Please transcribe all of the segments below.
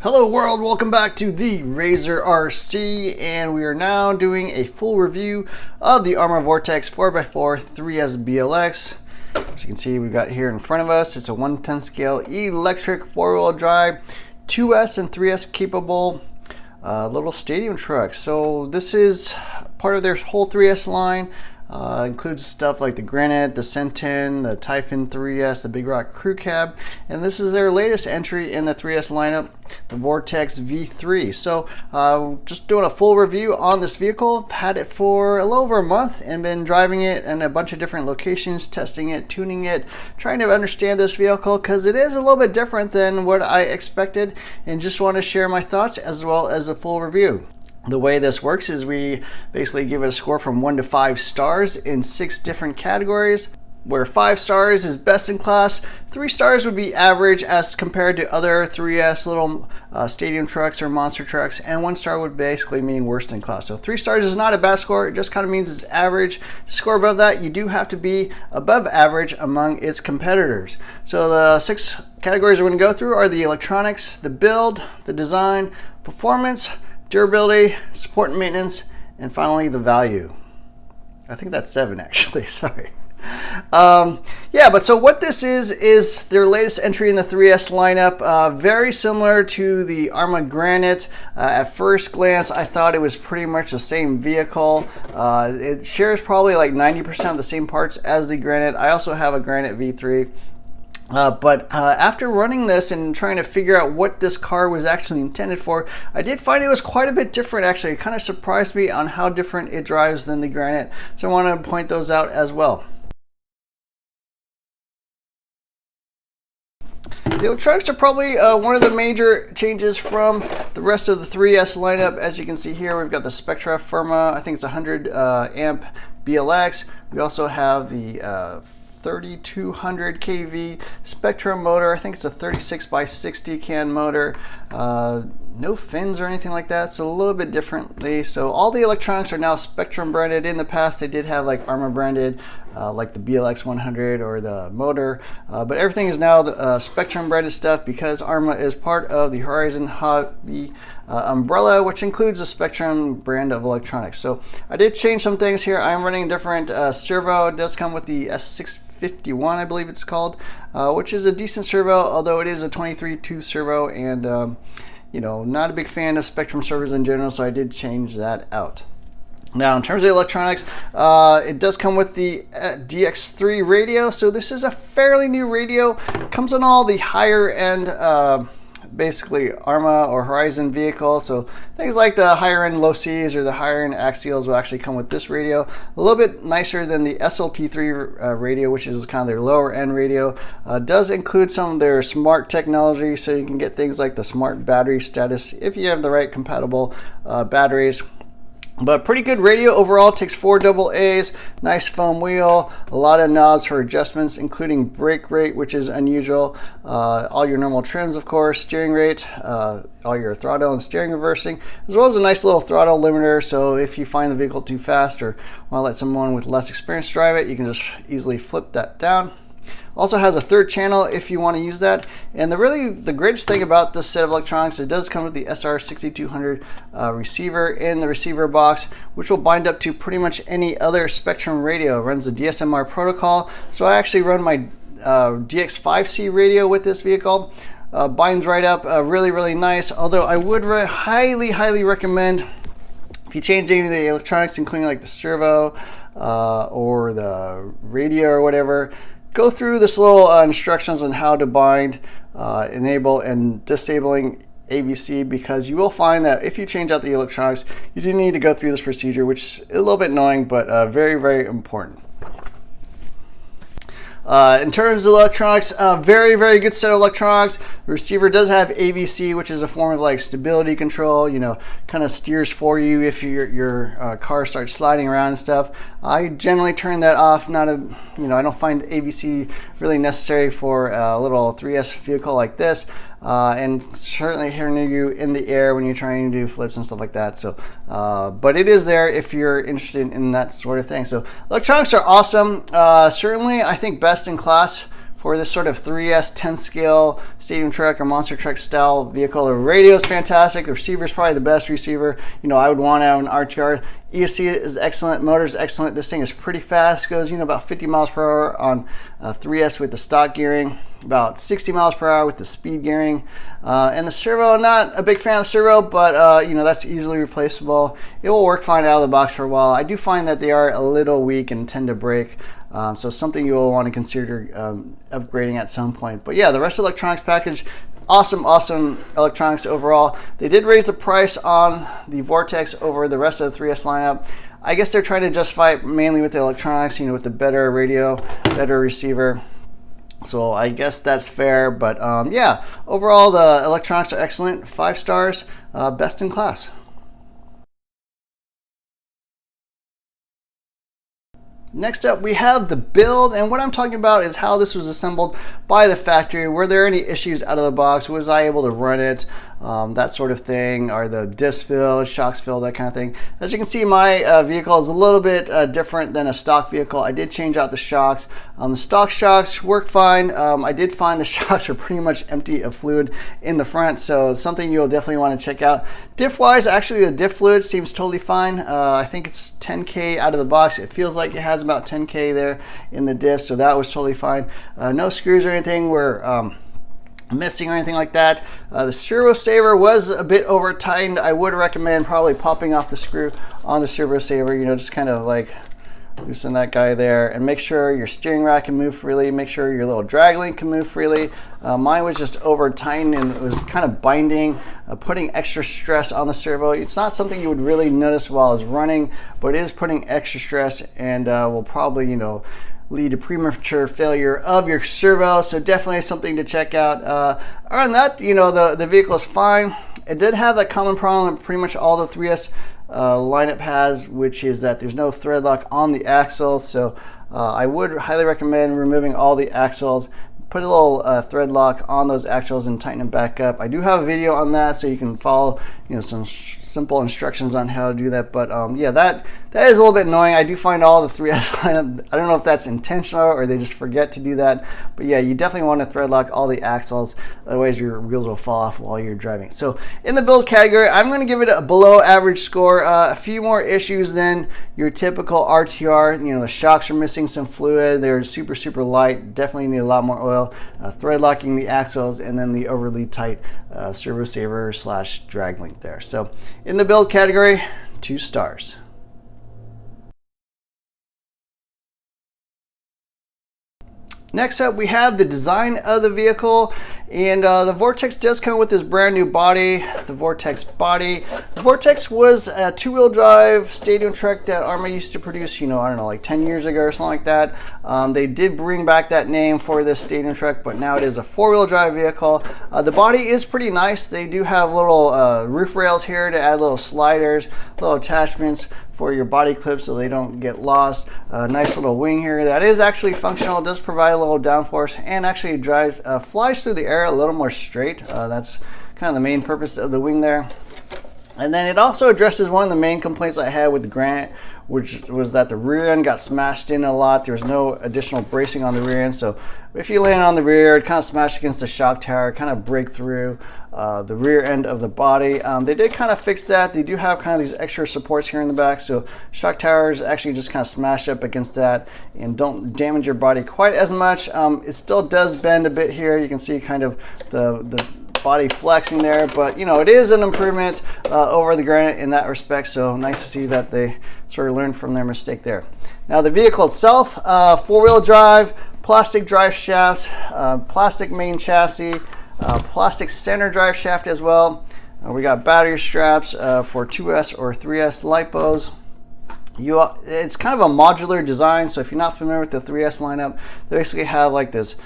Hello world, welcome back to the Razor RC, and we are now doing a full review of the Arrma Vortex 4x4 3S BLX. As you can see, we've got here in front of us, it's a 1/10 scale electric 4-wheel drive, 2S and 3S capable little stadium truck. So this is part of their whole 3S line. Includes stuff like the Granite, the Centen, the Typhon 3S, the Big Rock Crew Cab, and this is their latest entry in the 3S lineup, the Vortex V3. So just doing a full review on this vehicle. Had it for a little over a month and been driving it in a bunch of different locations, testing it, tuning it, trying to understand this vehicle because it is a little bit different than what I expected, and just want to share my thoughts as well as a full review. The way this works is we basically give it a score from 1 to 5 stars in 6 different categories, where 5 stars is best in class, 3 stars would be average as compared to other 3S little stadium trucks or monster trucks, and 1 star would basically mean worst in class. So 3 stars is not a bad score, it just kind of means it's average. To score above that, you do have to be above average among its competitors. So the 6 categories we're going to go through are the electronics, the build, the design, performance, durability, support and maintenance, and finally the value. I think that's 7 actually, sorry. Yeah, but so what this is their latest entry in the 3S lineup. Very similar to the Arrma Granite. At first glance, I thought it was pretty much the same vehicle. It shares probably like 90% of the same parts as the Granite. I also have a Granite V3. But after running this and trying to figure out what this car was actually intended for, I did find it was quite a bit different actually. It kind of surprised me on how different it drives than the Granite. So I want to point those out as well. The electronics are probably one of the major changes from the rest of the 3S lineup. As you can see here, we've got the Spectra Firma, I think it's 100 amp BLX. We also have the 3200 kV Spectra motor. I think it's a 36x60 can motor. No fins or anything like that, so a little bit differently. So all the electronics are now Spectrum branded. In the past they did have like Arrma branded, like the BLX 100 or the motor, but everything is now the Spectrum branded stuff because Arrma is part of the Horizon Hobby umbrella, which includes the Spectrum brand of electronics. So I did change some things here. I'm running a different servo. It does come with the S651, I believe it's called, which is a decent servo, although it is a 23-tooth servo, and you know, not a big fan of Spectrum servos in general, so I did change that out. Now, in terms of electronics, it does come with the DX3 radio, so this is a fairly new radio. It comes on all the higher end basically Arrma or Horizon vehicles, so things like the higher end low Cs or the higher end axials will actually come with this radio. A little bit nicer than the SLT3 radio, which is kind of their lower end radio. Does include some of their smart technology, so you can get things like the smart battery status if you have the right compatible batteries. But pretty good radio overall. Takes 4 AA's, nice foam wheel, a lot of knobs for adjustments, including brake rate, which is unusual, all your normal trims, of course, steering rate, all your throttle and steering reversing, as well as a nice little throttle limiter, so if you find the vehicle too fast or want to let someone with less experience drive it, you can just easily flip that down. Also has a 3rd channel if you want to use that. And the greatest thing about this set of electronics, it does come with the SR6200 receiver in the receiver box, which will bind up to pretty much any other Spectrum radio. It runs the DSMR protocol, so I actually run my DX5C radio with this vehicle. Binds right up, really nice, although I would highly recommend, if you change any of the electronics, including like the servo or the radio or whatever, go through this little instructions on how to bind, enable, and disabling AVC, because you will find that if you change out the electronics, you do need to go through this procedure, which is a little bit annoying, but very important. In terms of electronics, very good set of electronics. The receiver does have AVC, which is a form of like stability control, you know, kind of steers for you if your car starts sliding around and stuff. I generally turn that off. I don't find AVC really necessary for a little 3S vehicle like this. And certainly hearing you in the air when you're trying to do flips and stuff like that. So, but it is there if you're interested in that sort of thing. So electronics are awesome. Certainly, I think best in class for this sort of 3S 10 scale stadium truck or monster truck style vehicle. The radio is fantastic. The receiver is probably the best receiver, you know, I would want out of an RTR. ESC is excellent, motor is excellent. This thing is pretty fast, goes, you know, about 50 miles per hour on 3S with the stock gearing, about 60 miles per hour with the speed gearing. And the servo, not a big fan of the servo, but you know, that's easily replaceable. It will work fine out of the box for a while. I do find that they are a little weak and tend to break. So something you will want to consider upgrading at some point. But yeah, the rest of the electronics package, awesome electronics overall. They did raise the price on the Vortex over the rest of the 3S lineup. I guess they're trying to justify it mainly with the electronics, you know, with the better radio, better receiver. So I guess that's fair, but yeah, overall the electronics are excellent. 5 stars, best in class. Next up, we have the build, and what I'm talking about is how this was assembled by the factory. Were there any issues out of the box? Was I able to run it? That sort of thing. Are the discs filled, shocks filled, that kind of thing. As you can see, my vehicle is a little bit different than a stock vehicle. I did change out the shocks. The stock shocks work fine. I did find the shocks are pretty much empty of fluid in the front, so it's something you'll definitely want to check out. Diff-wise, actually the diff fluid seems totally fine. I think it's 10K out of the box. It feels like it has about 10K there in the diff, so that was totally fine. No screws or anything were missing or anything like that. The servo saver was a bit over tightened. I would recommend probably popping off the screw on the servo saver, you know, just kind of like loosen that guy there, and make sure your steering rack can move freely, make sure your little drag link can move freely. Mine was just over tightened and it was kind of binding, putting extra stress on the servo. It's not something you would really notice while it's running, but it is putting extra stress and will probably, you know, lead to premature failure of your servo. So definitely something to check out. Other than that, you know, the vehicle is fine. It did have that common problem that pretty much all the 3S lineup has, which is that there's no thread lock on the axles. So I would highly recommend removing all the axles, put a little thread lock on those axles and tighten them back up. I do have a video on that, so you can follow, you know, some simple instructions on how to do that. But yeah, that is a little bit annoying. I do find all the 3S lineup, I don't know if that's intentional or they just forget to do that, but yeah, you definitely want to thread lock all the axles, otherwise your wheels will fall off while you're driving. So in the build category, I'm going to give it a below average score. A few more issues than your typical RTR. You know, the shocks are missing some fluid, they're super light, definitely need a lot more oil. Thread locking the axles, and then the overly tight servo saver / drag link there. So in the build category, 2 stars. Next up, we have the design of the vehicle, and the Vortex does come with this brand new body, the Vortex body. The Vortex was a 2-wheel drive stadium truck that Arrma used to produce, you know, I don't know, like 10 years ago or something like that. They did bring back that name for this stadium truck, but now it is a 4-wheel drive vehicle. The body is pretty nice. They do have little roof rails here to add little sliders, little attachments for your body clips so they don't get lost. Nice little wing here that is actually functional. It does provide a little downforce and actually drives, flies through the air a little more straight. That's kind of the main purpose of the wing there. And then it also addresses one of the main complaints I had with the Granite, which was that the rear end got smashed in a lot. There was no additional bracing on the rear end. So if you land on the rear, it kind of smashed against the shock tower, kind of break through the rear end of the body. They did kind of fix that. They do have kind of these extra supports here in the back. So shock towers actually just kind of smash up against that and don't damage your body quite as much. It still does bend a bit here. You can see kind of the body flexing there, but you know, it is an improvement over the Granite in that respect, so nice to see that they sort of learned from their mistake there. Now the vehicle itself, 4-wheel drive, plastic drive shafts, plastic main chassis, plastic center drive shaft as well. We got battery straps for 2S or 3S LiPos. It's kind of a modular design, so if you're not familiar with the 3S lineup, they basically have like this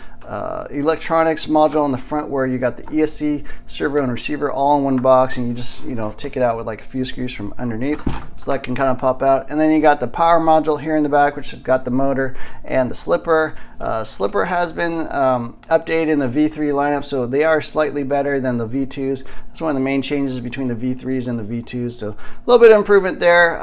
electronics module on the front where you got the ESC, servo, and receiver all in one box, and you just, you know, take it out with like a few screws from underneath, so that can kind of pop out. And then you got the power module here in the back, which has got the motor and the slipper. Slipper has been updated in the V3 lineup, so they are slightly better than the V2s. That's one of the main changes between the V3s and the V2s, so a little bit of improvement there.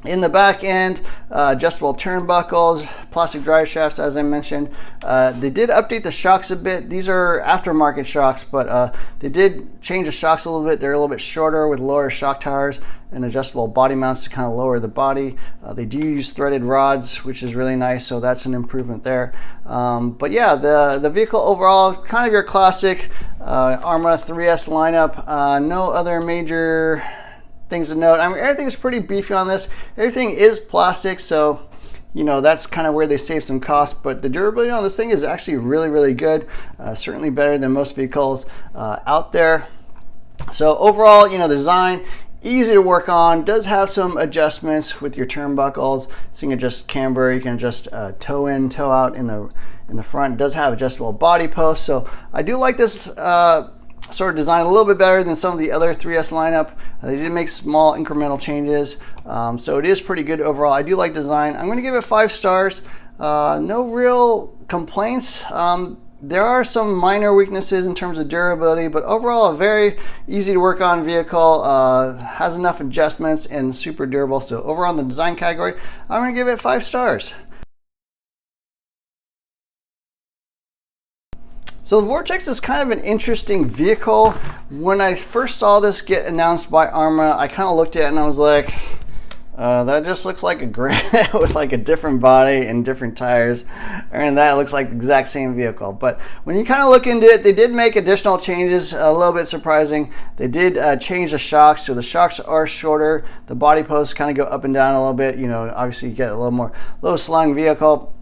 In the back end, adjustable turnbuckles, plastic drive shafts, as I mentioned. They did update the shocks a bit. These are aftermarket shocks, but they did change the shocks a little bit. They're a little bit shorter with lower shock towers and adjustable body mounts to kind of lower the body. They do use threaded rods, which is really nice, so that's an improvement there. But yeah, the vehicle overall, kind of your classic Arrma 3S lineup. No other major things to note. I mean, everything is pretty beefy on this. Everything is plastic, so you know that's kind of where they save some cost, but the durability on this thing is actually really, really good. Certainly better than most vehicles out there. So overall, you know, the design, easy to work on, does have some adjustments with your turnbuckles, so you can adjust camber, you can adjust toe in, toe out in the front. It does have adjustable body posts, so I do like this sort of design a little bit better than some of the other 3S lineup. They did make small incremental changes, so it is pretty good overall. I do like design. I'm going to give it 5 stars. No real complaints. There are some minor weaknesses in terms of durability, but overall a very easy to work on vehicle, has enough adjustments and super durable. So overall in the design category, I'm going to give it 5 stars. So the Vortex is kind of an interesting vehicle. When I first saw this get announced by Arrma, I kind of looked at it and I was like, that just looks like a Granite with like a different body and different tires, and that looks like the exact same vehicle. But when you kind of look into it, they did make additional changes, a little bit surprising. They did change the shocks, so the shocks are shorter. The body posts kind of go up and down a little bit. You know, obviously you get a little more low slung vehicle.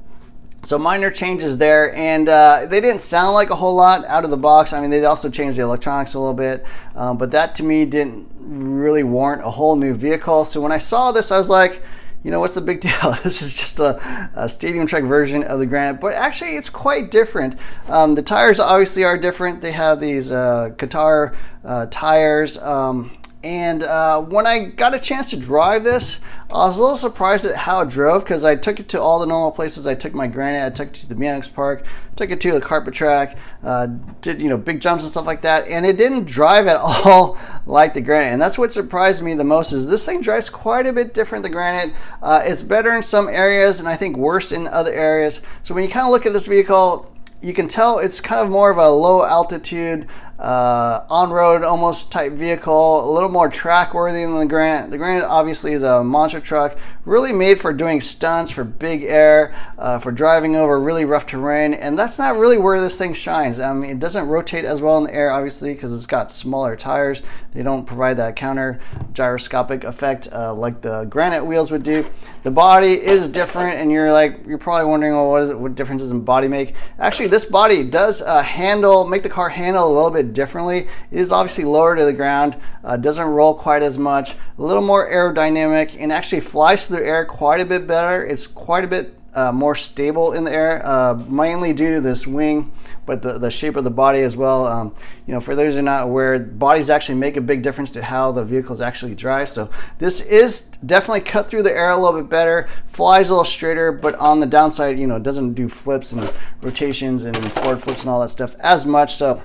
So minor changes there, and they didn't sound like a whole lot out of the box. I mean, they also changed the electronics a little bit, but that to me didn't really warrant a whole new vehicle. So when I saw this, I was like, you know, what's the big deal? This is just a Stadium Trek version of the Granite, but actually it's quite different. The tires obviously are different. They have these Qatar tires, and when I got a chance to drive this, I was a little surprised at how it drove, because I took it to all the normal places. I took my Granite, I took it to the BMX park, took it to the carpet track, did, you know, big jumps and stuff like that, and it didn't drive at all like the Granite. And that's what surprised me the most, is this thing drives quite a bit different than the Granite. It's better in some areas and I think worse in other areas. So when you kind of look at this vehicle, you can tell it's kind of more of a low altitude, on-road almost type vehicle, a little more track worthy than the Granite. The Granite obviously is a monster truck, really made for doing stunts, for big air, for driving over really rough terrain, and that's not really where this thing shines. I mean, it doesn't rotate as well in the air, obviously, because it's got smaller tires. They don't provide that counter gyroscopic effect like the Granite wheels would do. The body is different, and you're probably wondering, well, what difference does the body make? Actually, this body does make the car handle a little bit differently. It is obviously lower to the ground, doesn't roll quite as much, a little more aerodynamic, and actually flies through the air quite a bit better. It's quite a bit more stable in the air, mainly due to this wing, but the shape of the body as well. You know, for those who are not aware, bodies actually make a big difference to how the vehicles actually drive. So this is definitely cut through the air a little bit better, flies a little straighter, but on the downside, you know, it doesn't do flips and rotations and forward flips and all that stuff as much. So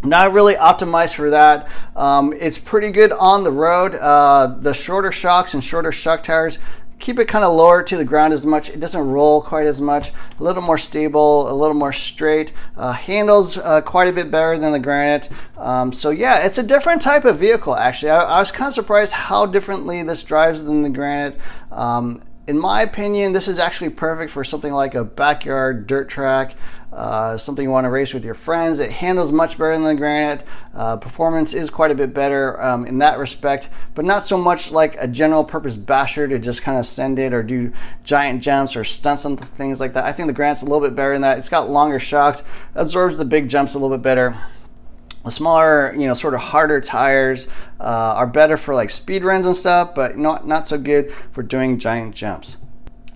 not really optimized for that. It's pretty good on the road. The shorter shocks and shorter shock tires keep it kind of lower to the ground as much. It doesn't roll quite as much, a little more stable, a little more straight. Handles quite a bit better than the Granite. So yeah, it's a different type of vehicle actually. I was kind of surprised how differently this drives than the Granite. In my opinion, this is actually perfect for something like a backyard dirt track, something you want to race with your friends. It handles much better than the Granite. Performance is quite a bit better in that respect, but not so much like a general purpose basher to just kind of send it or do giant jumps or stunts and things like that. I think the Granite's a little bit better than that. It's got longer shocks, absorbs the big jumps a little bit better. The smaller, you know, sort of harder tires are better for like speed runs and stuff, but not so good for doing giant jumps.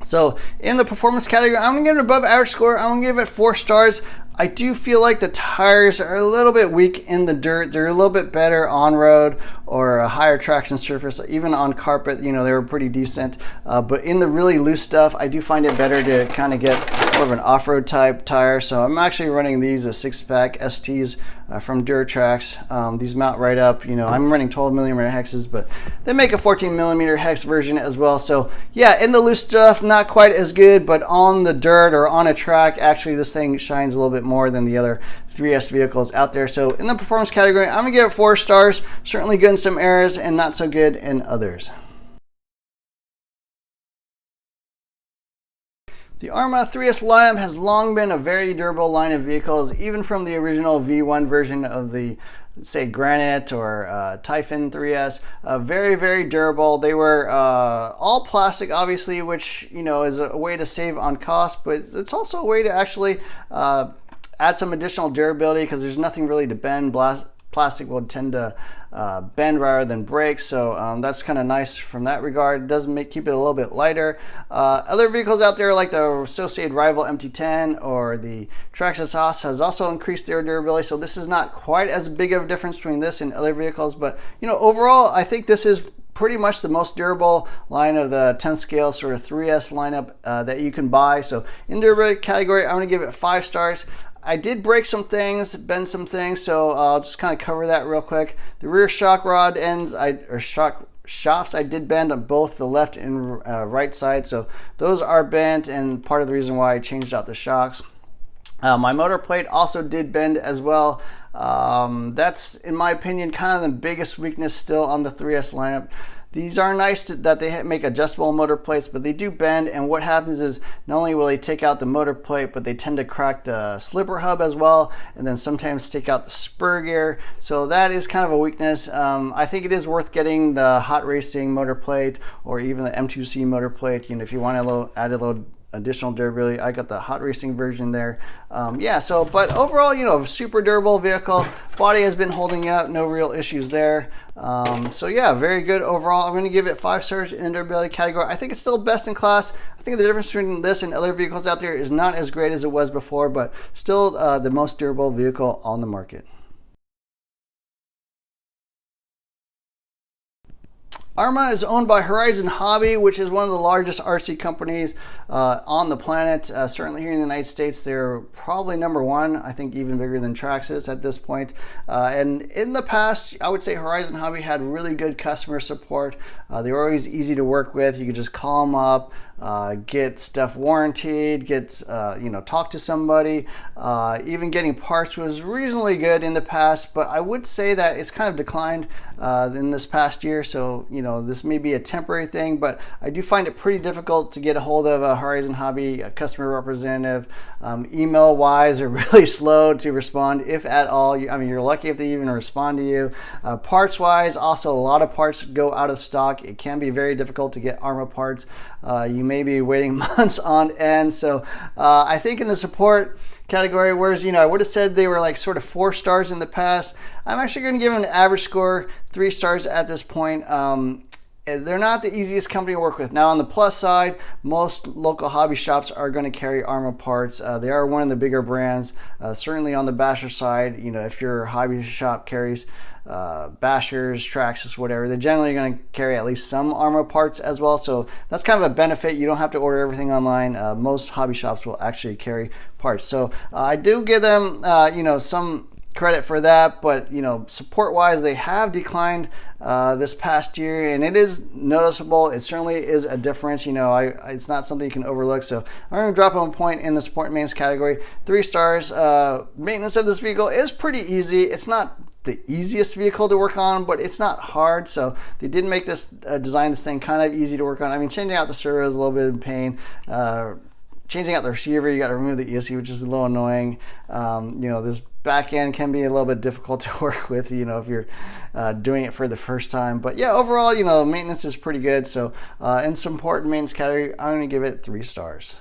So in the performance category, I'm gonna give it above average score. I'm gonna give it 4 stars. I do feel like the tires are a little bit weak in the dirt. They're a little bit better on road or a higher traction surface. Even on carpet, you know, they were pretty decent. But in the really loose stuff, I do find it better to kind of get more of an off-road type tire. So I'm actually running these as 6-pack STs from Duratrax. These mount right up. You know, I'm running 12mm hexes, but they make a 14mm hex version as well. So yeah, in the loose stuff, not quite as good, but on the dirt or on a track, actually this thing shines a little bit more than the other 3S vehicles out there. So in the performance category, I'm gonna give it 4 stars. Certainly good in some areas and not so good in others. The ARRMA 3S lineup has long been a very durable line of vehicles, even from the original V1 version of the, say, Granite or Typhon 3S. Very, very durable. They were all plastic, obviously, which, you know, is a way to save on cost, but it's also a way to actually add some additional durability, because there's nothing really to bend. Plastic will tend to bend rather than break, so that's kind of nice from that regard. It does keep it a little bit lighter. Other vehicles out there like the Associated Rival MT10 or the Traxxas Haas has also increased their durability, so this is not quite as big of a difference between this and other vehicles, but you know, overall I think this is pretty much the most durable line of the 10 scale sort of 3S lineup that you can buy. So in durability category, I'm going to give it 5 stars. I did break some things, bend some things, so I'll just kind of cover that real quick. The rear shock rod ends, shock shafts, I did bend on both the left and right side, so those are bent, and part of the reason why I changed out the shocks. My motor plate also did bend as well. That's, in my opinion, kind of the biggest weakness still on the 3S lineup. These are nice that they make adjustable motor plates, but they do bend, and what happens is not only will they take out the motor plate, but they tend to crack the slipper hub as well, and then sometimes take out the spur gear. So that is kind of a weakness. I think it is worth getting the Hot Racing motor plate or even the M2C motor plate, you know, if you want to add a little additional durability. I got the Hot Racing version there. Yeah, so, but overall, you know, super durable vehicle. Body has been holding up, no real issues there. So yeah, very good overall. I'm going to give it 5 stars in the durability category. I think it's still best in class. I think the difference between this and other vehicles out there is not as great as it was before, but still the most durable vehicle on the market. ARRMA is owned by Horizon Hobby, which is one of the largest RC companies on the planet. Certainly here in the United States, they're probably #1, I think even bigger than Traxxas at this point. And in the past, I would say Horizon Hobby had really good customer support. They were always easy to work with. You could just call them up, get stuff warranted, you know, talk to somebody. Even getting parts was reasonably good in the past, but I would say that it's kind of declined in this past year. So, you know, this may be a temporary thing, but I do find it pretty difficult to get a hold of a Horizon Hobby customer representative. Email wise, they're really slow to respond, if at all. I mean, you're lucky if they even respond to you. Parts wise, also a lot of parts go out of stock. It can be very difficult to get ARRMA parts. You may be waiting months on end. So I think in the support category, whereas, you know, I would have said they were like sort of 4 stars in the past, I'm actually going to give them an average score, 3 stars at this point. They're not the easiest company to work with. Now, on the plus side, most local hobby shops are going to carry ARRMA parts. They are one of the bigger brands. Certainly on the basher side, you know, if your hobby shop carries bashers, Traxxas, whatever, they're generally going to carry at least some ARRMA parts as well. So that's kind of a benefit. You don't have to order everything online. Most hobby shops will actually carry parts. So I do give them, you know, some credit for that, but you know, support wise, they have declined this past year, and it is noticeable. It certainly is a difference. You know, it's not something you can overlook. So I'm going to drop them a point in the support and maintenance category, 3 stars. Maintenance of this vehicle is pretty easy. It's not the easiest vehicle to work on, but it's not hard. So they did make this design this thing kind of easy to work on. I mean, changing out the servo is a little bit of pain. Changing out the receiver, you got to remove the ESC, which is a little annoying. You know, this back end can be a little bit difficult to work with, you know, if you're doing it for the first time. But yeah, overall, you know, maintenance is pretty good. So in support and maintenance category, I'm going to give it 3 stars.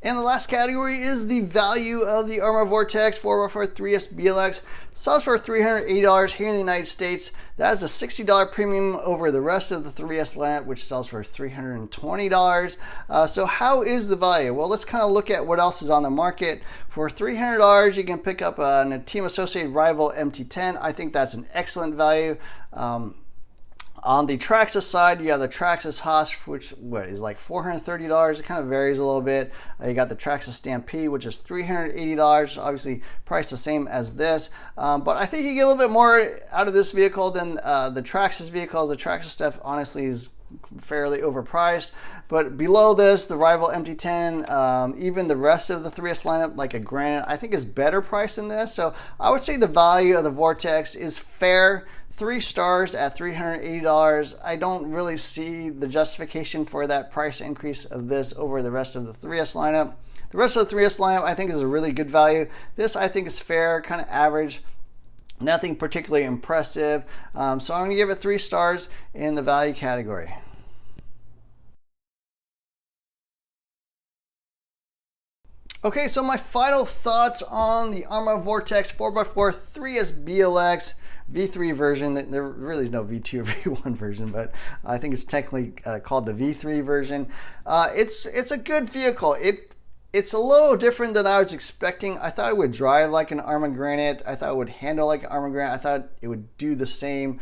And the last category is the value of the ARRMA Vortex 4x4 3S BLX. Sells for $380 here in the United States. That is a $60 premium over the rest of the 3S lineup, which sells for $320. So how is the value? Well, let's kind of look at what else is on the market. For $300, you can pick up a Team Associated Rival MT10. I think that's an excellent value. On the Traxxas side, you have the Traxxas Haas, which is like $430. It kind of varies a little bit. You got the Traxxas Stampede, which is $380. Obviously, price the same as this, but I think you get a little bit more out of this vehicle than the Traxxas vehicle. The Traxxas stuff, honestly, is fairly overpriced. But below this, the Rival MT10, even the rest of the 3S lineup, like a Granite, I think is better priced than this. So I would say the value of the Vortex is fair. 3 stars at $380. I don't really see the justification for that price increase of this over the rest of the 3S lineup. The rest of the 3S lineup I think is a really good value. This I think is fair, kind of average. Nothing particularly impressive. So I'm going to give it 3 stars in the value category. Okay, so my final thoughts on the Arrma Vortex 4x4 3S BLX V3 version. There really is no V2 or V1 version, but I think it's technically called the V3 version. It's a good vehicle. It's a little different than I was expecting. I thought it would drive like an Arrma Granite. I thought it would handle like an Arrma Granite. I thought it would do the same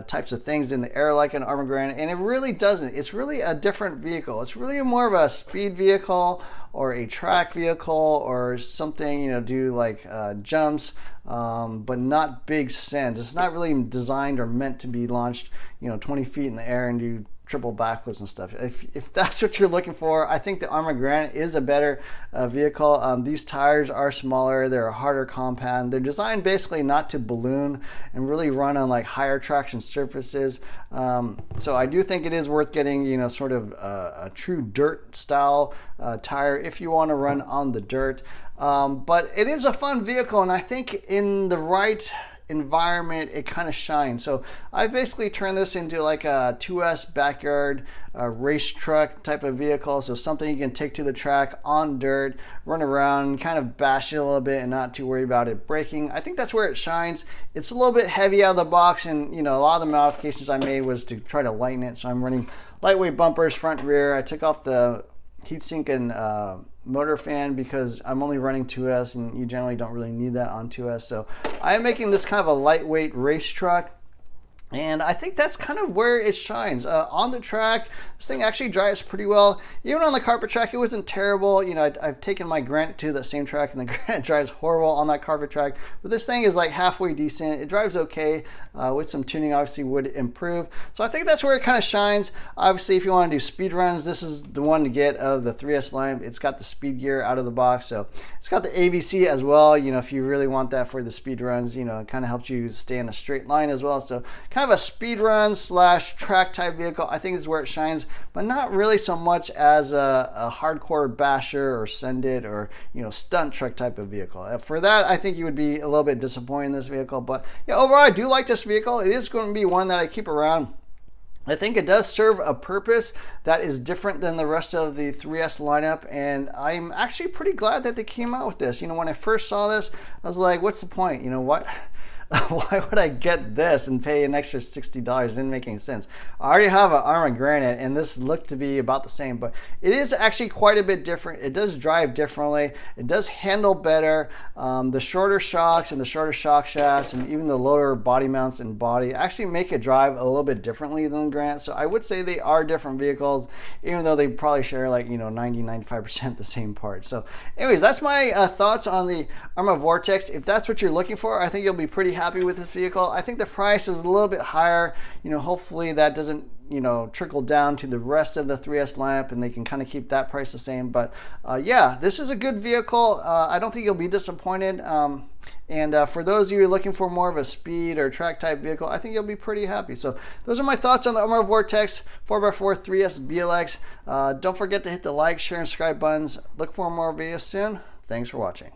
types of things in the air like an Arrma Granite, and it really doesn't. It's really a different vehicle. It's really more of a speed vehicle or a track vehicle or something, you know, do like jumps, but not big sends. It's not really designed or meant to be launched, you know, 20 feet in the air and do triple backflips and stuff. If that's what you're looking for, I think the Arrma Granite is a better vehicle. These tires are smaller, they're a harder compound. They're designed basically not to balloon and really run on like higher traction surfaces. So I do think it is worth getting, you know, sort of a true dirt style tire if you want to run on the dirt. But it is a fun vehicle, and I think in the right environment it kind of shines. So I basically turned this into like a 2S backyard race truck type of vehicle. So something you can take to the track on dirt, run around, kind of bash it a little bit and not too worried about it breaking. I think that's where it shines. It's a little bit heavy out of the box, and you know, a lot of the modifications I made was to try to lighten it. So I'm running lightweight bumpers front and rear. I took off the heatsink and motor fan because I'm only running 2S, and you generally don't really need that on 2S. So I am making this kind of a lightweight race truck, and I think that's kind of where it shines. On the track, this thing actually drives pretty well. Even on the carpet track, it wasn't terrible. You know, I've taken my Granite to the same track, and the Granite drives horrible on that carpet track. But this thing is like halfway decent. It drives okay. With some tuning, obviously, would improve. So I think that's where it kind of shines. Obviously, if you want to do speed runs, this is the one to get of the 3S line. It's got the speed gear out of the box. So it's got the AVC as well. You know, if you really want that for the speed runs, you know, it kind of helps you stay in a straight line as well. So kind of a speed run / track type vehicle, I think is where it shines, but not really so much as a hardcore basher or send it or, you know, stunt truck type of vehicle. For that, I think you would be a little bit disappointed in this vehicle. But yeah, overall, I do like this vehicle. It is going to be one that I keep around. I think it does serve a purpose that is different than the rest of the 3S lineup, and I'm actually pretty glad that they came out with this. You know, when I first saw this, I was like, what's the point? You know, what? Why would I get this and pay an extra $60? It didn't make any sense. I already have an Arrma Granite, and this looked to be about the same, but it is actually quite a bit different. It does drive differently. It does handle better. The shorter shocks and the shorter shock shafts and even the lower body mounts and body actually make it drive a little bit differently than the Granite. So I would say they are different vehicles, even though they probably share like, you know, 90-95% the same parts. So anyways, that's my thoughts on the Arrma Vortex. If that's what you're looking for, I think you'll be pretty happy with this vehicle. I think the price is a little bit higher. You know, hopefully that doesn't, you know, trickle down to the rest of the 3S lineup and they can kind of keep that price the same. But yeah, this is a good vehicle. I don't think you'll be disappointed. And for those of you looking for more of a speed or track type vehicle, I think you'll be pretty happy. So those are my thoughts on the Arrma Vortex 4x4 3S BLX. Don't forget to hit the like, share, and subscribe buttons. Look for more videos soon. Thanks for watching.